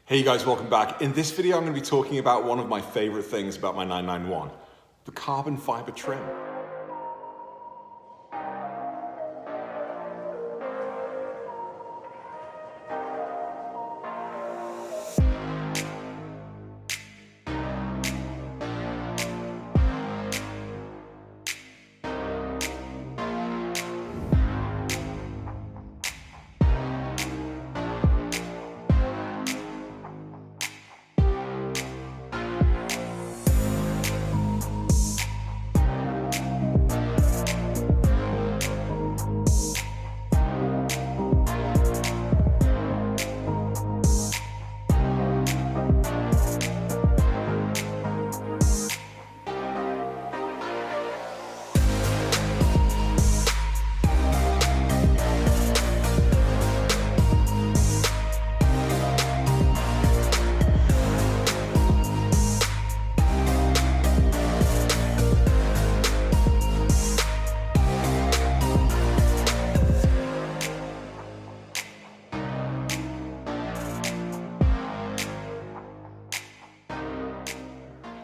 Hey you guys, welcome back. In this video, I'm going to be talking about one of my favorite things about my 991, the carbon fiber trim.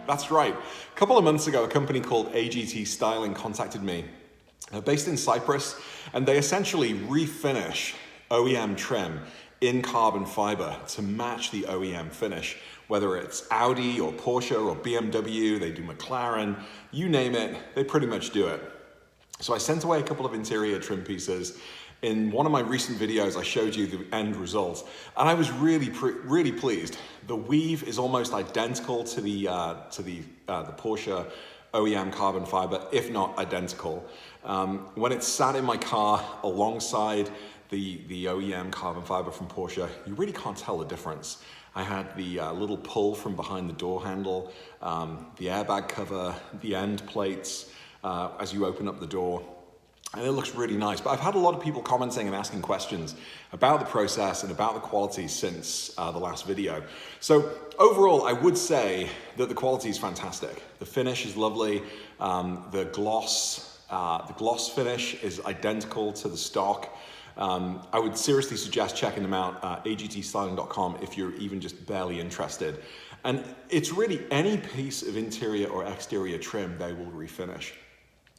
That's right. A couple of months ago, a company called A.G.T Styling contacted me. They're based in Cyprus, and they essentially refinish OEM trim in carbon fiber to match the OEM finish. Whether it's Audi or Porsche or BMW, they do McLaren, you name it, they pretty much do it. So I sent away a couple of interior trim pieces. In one of my recent videos, I showed you the end result, and I was really pleased. The weave is almost identical to the Porsche OEM carbon fiber, if not identical. When it's sat in my car alongside the OEM carbon fiber from Porsche, you really can't tell the difference. I had the little pull from behind the door handle, the airbag cover, the end plates as you open up the door. And it looks really nice. But I've had a lot of people commenting and asking questions about the process and about the quality since the last video. So overall, I would say that the quality is fantastic. The finish is lovely. The gloss finish is identical to the stock. I would seriously suggest checking them out, agtstyling.com, if you're even just barely interested. And it's really any piece of interior or exterior trim they will refinish.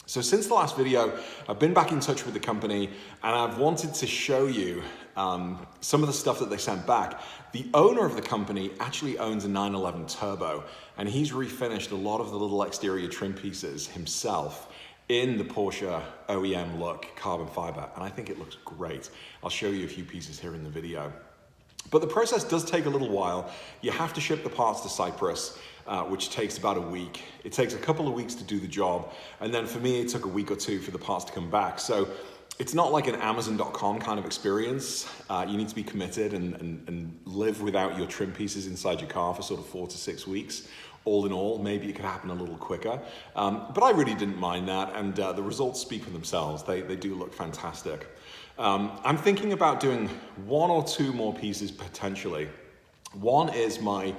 So since the last video, I've been back in touch with the company, and I've wanted to show you some of the stuff that they sent back. The owner of the company actually owns a 911 Turbo, and he's refinished a lot of the little exterior trim pieces himself in the Porsche OEM look carbon fiber, and I think it looks great. I'll show you a few pieces here in the video. But the process does take a little while. You have to ship the parts to Cyprus, which takes about a week. It takes a couple of weeks to do the job. And then for me, it took a week or two for the parts to come back. So it's not like an Amazon.com kind of experience. You need to be committed and live without your trim pieces inside your car for sort of 4 to 6 weeks. All in all, maybe it could happen a little quicker. But I really didn't mind that. And the results speak for themselves. They do look fantastic. I'm thinking about doing 1 or 2 more pieces potentially. One is my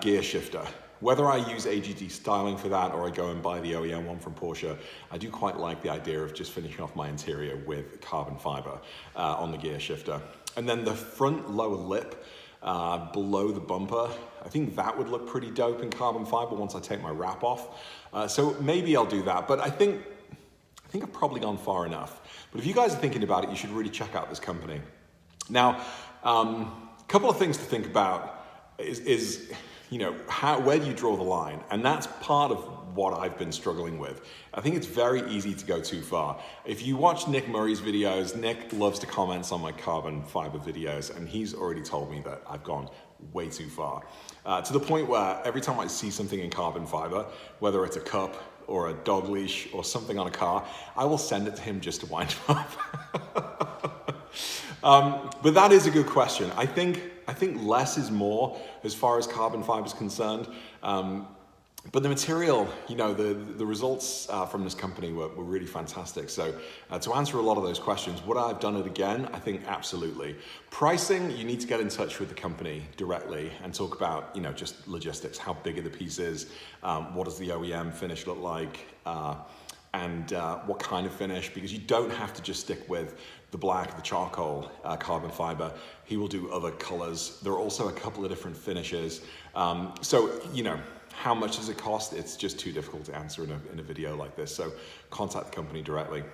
gear shifter. Whether I use AGT Styling for that or I go and buy the OEM one from Porsche, I do quite like the idea of just finishing off my interior with carbon fiber on the gear shifter. And then the front lower lip below the bumper, I think that would look pretty dope in carbon fiber once I take my wrap off. So maybe I'll do that, but I think I've probably gone far enough. But if you guys are thinking about it, you should really check out this company. Now, a couple of things to think about is you know, where do you draw the line? And that's part of what I've been struggling with. I think it's very easy to go too far. If you watch Nick Murray's videos, Nick loves to comment on my carbon fiber videos, and he's already told me that I've gone way too far. To the point where every time I see something in carbon fiber, whether it's a cup or a dog leash or something on a car, I will send it to him just to wind him up. But that is a good question. I think less is more as far as carbon fiber is concerned. But the material, you know, the results from this company were really fantastic. So to answer a lot of those questions, would I have done it again? I think absolutely. Pricing, you need to get in touch with the company directly and talk about, you know, just logistics. How big are the pieces? What does the OEM finish look like? and what kind of finish, because you don't have to just stick with the black, the charcoal carbon fiber. He will do other colors. There are also a couple of different finishes. So, you know, how much does it cost? It's just too difficult to answer in a video like this. So contact the company directly.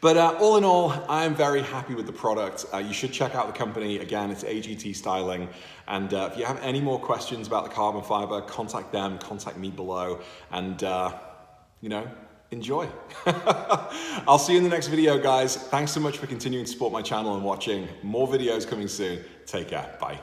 But all in all, I'm very happy with the product. You should check out the company. Again, it's AGT Styling. And if you have any more questions about the carbon fiber, contact them, contact me below, and you know, enjoy. I'll see you in the next video, guys. Thanks so much for continuing to support my channel and watching. More videos coming soon. Take care. Bye.